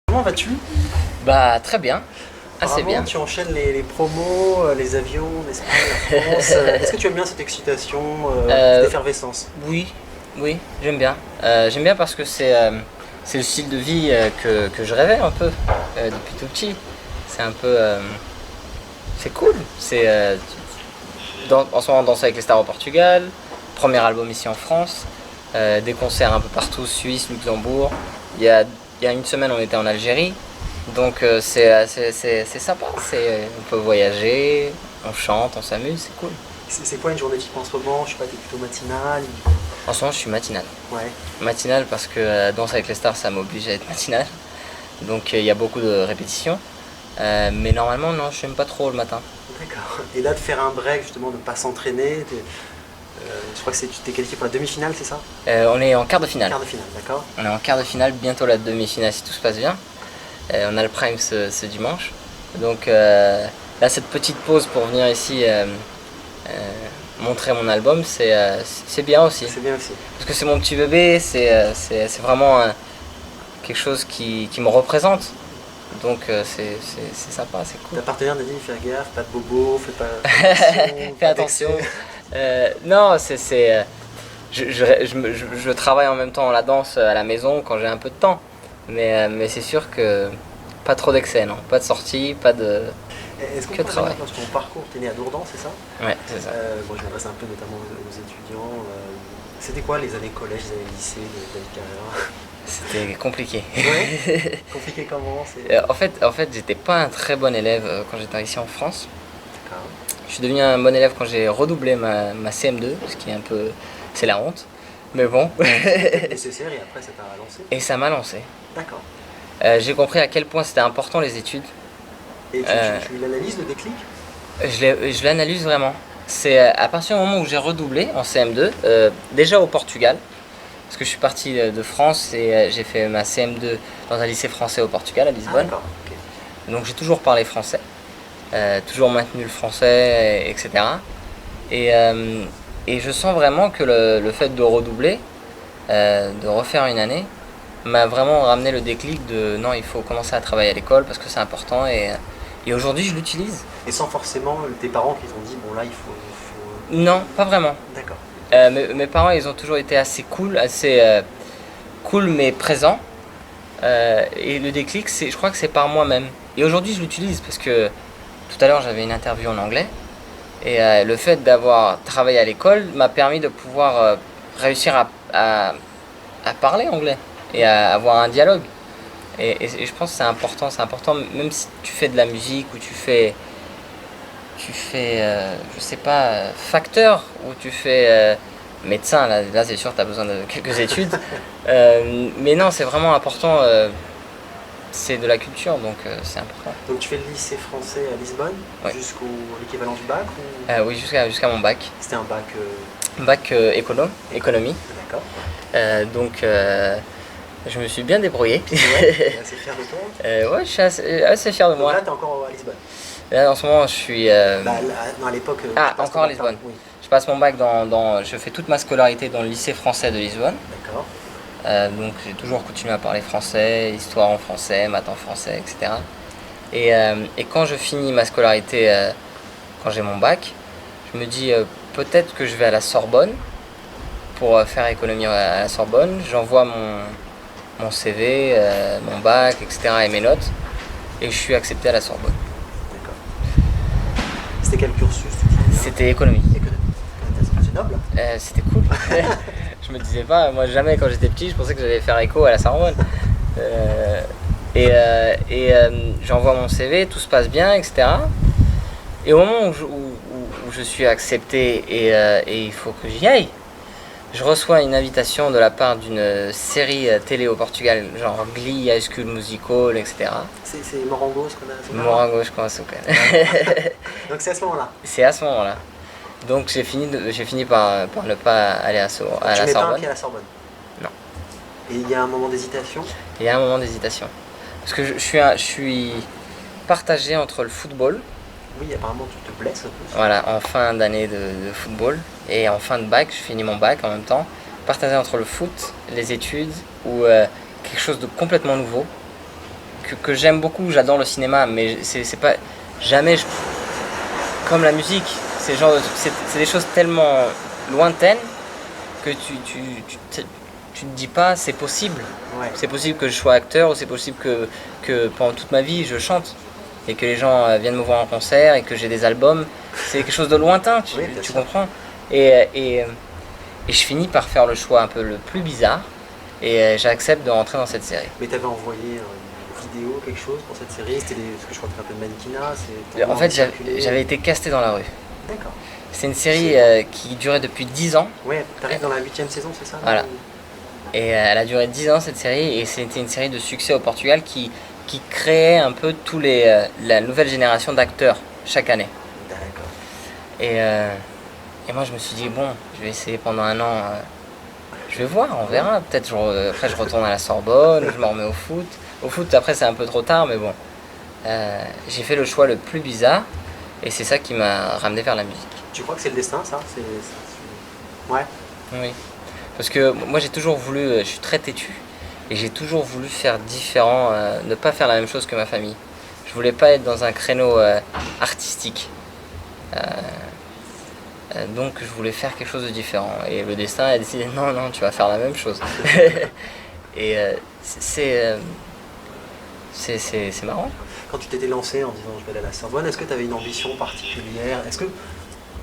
Comment vas-tu? Bah très bien, assez Apparemment, bien. tu enchaînes les promos, les avions, l'Espagne, la France. Est-ce que tu aimes bien cette excitation, cette Euh, effervescence? oui, oui, j'aime bien. J'aime bien parce que c'est le style de vie que je rêvais un peu depuis tout petit. C'est un peu, c'est cool. En ce moment danser avec les stars au Portugal, premier album ici en France, des concerts un peu partout, Suisse, Luxembourg. Il y a une semaine on était en Algérie, donc c'est sympa. On peut voyager, on chante, on s'amuse, c'est cool. C'est quoi une journée type en ce moment? Je sais pas, t'es plutôt matinale? En ce moment, je suis matinal. Ouais, Matinal parce que Danse avec les stars, ça m'oblige à être matinal. Donc il y a beaucoup de répétitions. Mais normalement, non, je n'aime pas trop le matin. d'accord. Et là, de faire un break, justement, de ne pas s'entraîner, je crois que tu t'es qualifié pour la demi-finale, c'est ça? On est en quart de finale. Quart de finale, d'accord. On est en quart de finale, bientôt la demi-finale si tout se passe bien. On a le prime ce dimanche. Donc là, cette petite pause pour venir ici montrer mon album, c'est bien aussi. C'est bien aussi. Parce que c'est mon petit bébé, c'est vraiment quelque chose qui me représente. Donc c'est sympa, c'est cool. Ta partenaire n'a dit, fais gaffe, pas de bobo, fais pas attention, Fais attention. Non, je travaille en même temps la danse à la maison quand j'ai un peu de temps. Mais c'est sûr que pas trop d'excès, non. Pas de sortie, pas de... Est-ce qu'on Que peut travail. revenir dans ton parcours? T'es né à Dourdan, c'est ça? Ouais, c'est ça. Bon, je m'adresse un peu notamment aux étudiants. C'était quoi les années collège, les années lycée de David Carrera? C'était compliqué. Ouais. Compliqué comment? En fait, j'étais pas un très bon élève quand j'étais ici en France. D'accord. Je suis devenu un bon élève quand j'ai redoublé ma CM2, ce qui est un peu... C'est la honte. Mais bon. Peut-être nécessaire et après ça t'a lancé. Et ça m'a lancé. D'accord. J'ai compris à quel point c'était important les études. Et Euh, tu l'analyses, le déclic? Je l'analyse vraiment. C'est à partir du moment où j'ai redoublé en CM2, déjà au Portugal, parce que je suis parti de France et j'ai fait ma CM2 dans un lycée français au Portugal, à Ah Lisbonne. d'accord, ok. Donc j'ai toujours parlé français, toujours maintenu le français, etc. Et, euh, et je sens vraiment que le fait de redoubler, de refaire une année, m'a vraiment ramené le déclic de non, il faut commencer à travailler à l'école parce que c'est important et aujourd'hui je l'utilise. Et sans forcément tes parents qui t'ont dit, bon là Non, pas vraiment. D'accord. Mes parents, ils ont toujours été assez cool, assez cool mais présents. Et le déclic, je crois que c'est par moi-même. Et aujourd'hui, je l'utilise parce que tout à l'heure, j'avais une interview en anglais. Et le fait d'avoir travaillé à l'école m'a permis de pouvoir réussir à parler anglais et à avoir un dialogue. Et je pense que c'est important, même si tu fais de la musique ou tu fais je sais pas, facteur ou tu fais médecin, là c'est sûr, tu as besoin de quelques études. Mais non, c'est vraiment important, c'est de la culture, donc c'est important. Donc tu fais le lycée français à Lisbonne Ouais. jusqu'au l'équivalent du bac ou Oui, jusqu'à mon bac. c'était un bac Bac économie. d'accord. Donc je me suis bien débrouillé. Ouais, t'es assez fier de toi. Ouais, je suis assez fier de Donc moi. là t'es encore à Lisbonne. Là, en ce moment, je suis... Non, à l'époque. Ah, tu passes encore à ton bac, Lisbonne. oui, Je passe mon bac je fais toute ma scolarité dans le lycée français de Lisbonne. d'accord. Donc j'ai toujours continué à parler français, histoire en français, maths en français, etc. Et quand je finis ma scolarité, quand j'ai mon bac, je me dis peut-être que je vais à la Sorbonne pour faire économie à la Sorbonne. J'envoie mon CV, mon bac, etc. et mes notes. Et je suis accepté à la Sorbonne. D'accord. C'était quel cursus tu te souviens? C'était économie. Économie. C'est noble. C'était cool. Je me disais pas, moi jamais quand j'étais petit, je pensais que j'allais faire éco à la Sorbonne. J'envoie mon CV, tout se passe bien, etc. Et au moment où je suis accepté et il faut que j'y aille, je reçois une invitation de la part d'une série télé au Portugal, genre Glee, High School Musical, etc. C'est Morango ce qu'on a. c'est ça Morango, je commence au Donc c'est à ce moment-là. C'est à ce moment-là. Donc j'ai fini par ne pas aller à Tu la mets pas un Sorbonne. pied à la Sorbonne. Non. Et il y a un moment d'hésitation. Il y a un moment d'hésitation. Parce que je suis partagé entre le football, Oui, apparemment tu te blesses un peu. voilà, en fin d'année de football, et en fin de bac, je finis mon bac en même temps, partagé entre le foot, les études, ou quelque chose de complètement nouveau, que j'aime beaucoup, j'adore le cinéma, mais c'est pas jamais comme la musique. C'est des choses tellement lointaines que tu te dis pas c'est possible. Ouais. C'est possible que je sois acteur ou c'est possible que pendant toute ma vie je chante et que les gens viennent me voir en concert et que j'ai des albums. C'est quelque chose de lointain, Oui, bien tu sûr. comprends. Et je finis par faire le choix un peu le plus bizarre et j'accepte de rentrer dans cette série. Mais t'avais envoyé une vidéo, quelque chose pour cette série? C'était parce que je crois que tu fais un peu de mannequinat. En fait, j'avais été casté dans la rue. D'accord. C'est une série qui durait depuis 10 ans. Ouais, t'arrives dans la 8e saison, c'est ça? Voilà. Et elle a duré 10 ans cette série et c'était une série de succès au Portugal qui créait un peu la nouvelle génération d'acteurs chaque année. D'accord. Et moi je me suis dit bon, je vais essayer pendant un an, je vais voir, on verra. Peut-être après je retourne à la Sorbonne, je me remets au foot. Au foot après c'est un peu trop tard mais bon. J'ai fait le choix le plus bizarre et c'est ça qui m'a ramené vers la musique. Tu crois que c'est le destin, ça? Ouais. Oui. Parce que moi j'ai toujours voulu, je suis très têtu et j'ai toujours voulu faire différent, ne pas faire la même chose que ma famille. Je voulais pas être dans un créneau artistique. Donc je voulais faire quelque chose de différent. Et le destin a décidé non, tu vas faire la même chose. Et c'est marrant. Quand tu t'étais lancé en disant je vais aller à la Sorbonne, est-ce que tu avais une ambition particulière? Est-ce que,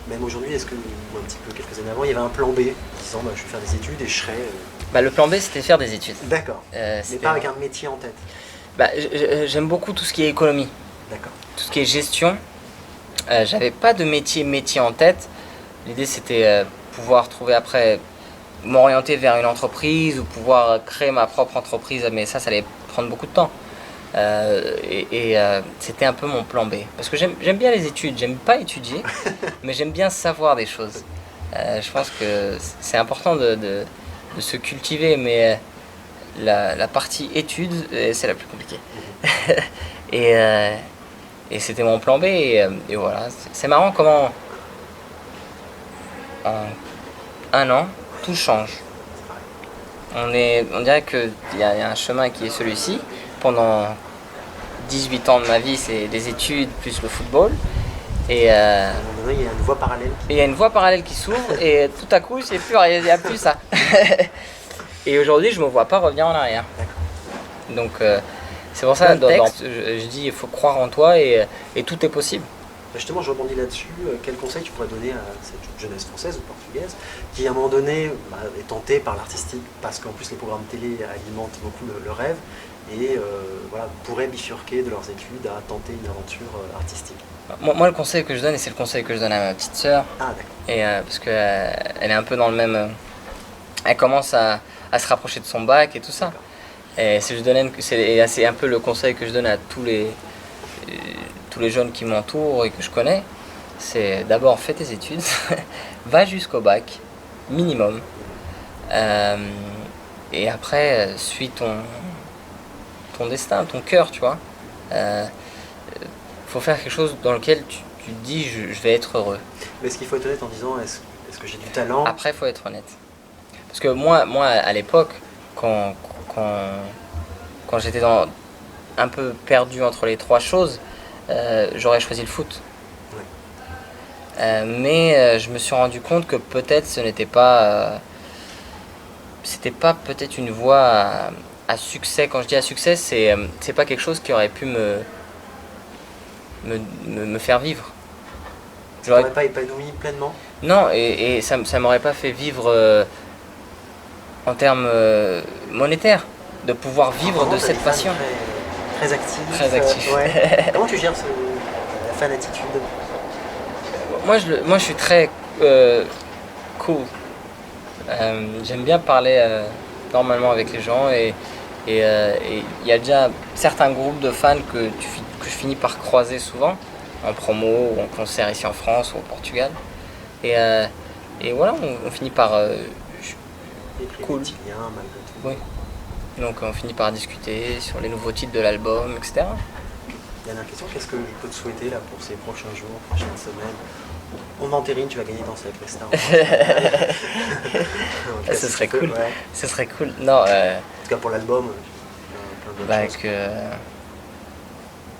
même aujourd'hui, ou un petit peu quelques années avant, il y avait un plan B en disant je vais faire des études et je serai. Le plan B c'était faire des études. D'accord. Mais pas avec un métier en tête. J'aime beaucoup tout ce qui est économie. D'accord. Tout ce qui est gestion. J'avais pas de métier en tête. L'idée c'était pouvoir trouver après, m'orienter vers une entreprise ou pouvoir créer ma propre entreprise, mais ça allait prendre beaucoup de temps. C'était un peu mon plan B. Parce que j'aime bien les études, j'aime pas étudier, mais j'aime bien savoir des choses. Je pense que c'est important de se cultiver, mais la partie études, c'est la plus compliquée. Et c'était mon plan B, et voilà. C'est marrant comment en un an, tout change. On dirait qu'il y a un chemin qui est celui-ci. Pendant 18 ans de ma vie, c'est les études plus le football. Et À un moment donné, il y a une voie parallèle. il y a une voie parallèle qui s'ouvre et tout à coup, il n'y a plus ça. Et aujourd'hui, je ne me vois pas revenir en arrière. Donc c'est pour ça, je dis il faut croire en toi et tout est possible. Justement, je rebondis là-dessus. Quel conseil tu pourrais donner à cette jeunesse française ou portugaise qui, à un moment donné, est tentée par l'artistique parce qu'en plus les programmes télé alimentent beaucoup le rêve et pourraient bifurquer de leurs études à tenter une aventure artistique? Moi, le conseil que je donne, et c'est le conseil que je donne à ma petite sœur, et parce que elle est un peu dans le même, elle commence à se rapprocher de son bac et tout ça. Et c'est un peu le conseil que je donne à tous les jeunes qui m'entourent et que je connais. C'est d'abord fais tes études, va jusqu'au bac minimum, et après suis ton destin, ton cœur, tu vois. Faut faire quelque chose dans lequel tu te dis je vais être heureux. Mais est-ce qu'il faut être honnête en disant est-ce que j'ai du talent? Après, il faut être honnête. Parce que moi à l'époque, quand j'étais un peu perdu entre les trois choses, j'aurais choisi le foot. Ouais. Mais je me suis rendu compte que peut-être ce n'était pas... c'était pas peut-être une voie à succès. Quand je dis à succès, c'est pas quelque chose qui aurait pu me faire vivre. Tu n'aurais pas épanoui pleinement? Non, et ça m'aurait pas fait vivre en termes monétaires, de pouvoir vivre de cette passion. Très actif. Très actif. Ouais. Comment tu gères la fanatitude? Moi je suis très cool. J'aime bien parler normalement avec les gens et il y a déjà certains groupes de fans que je finis par croiser souvent en promo ou en concert ici en France ou au Portugal. Et voilà, on finit par... cool. Des liens, malgré tout. Oui. Donc on finit par discuter sur les nouveaux titres de l'album, etc. Dernière question, qu'est-ce que je peux te souhaiter là pour ces prochains jours, prochaines semaines? On m'enterrine, tu vas gagner Danser avec les stars. Ce serait cool. Ouais. Ce serait cool. Non, En tout cas pour l'album, plein de choses.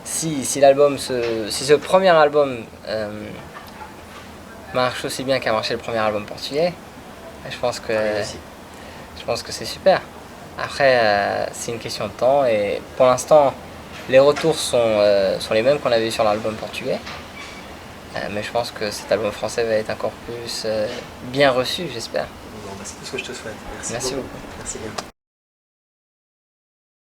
si ce premier album marche aussi bien qu'a marché le premier album portugais, je pense que c'est super. Après, c'est une question de temps et pour l'instant, les retours sont les mêmes qu'on avait eu sur l'album portugais. Mais je pense que cet album français va être encore plus bien reçu, j'espère. Bon, bah, c'est tout ce que je te souhaite. Merci beaucoup. Merci bien.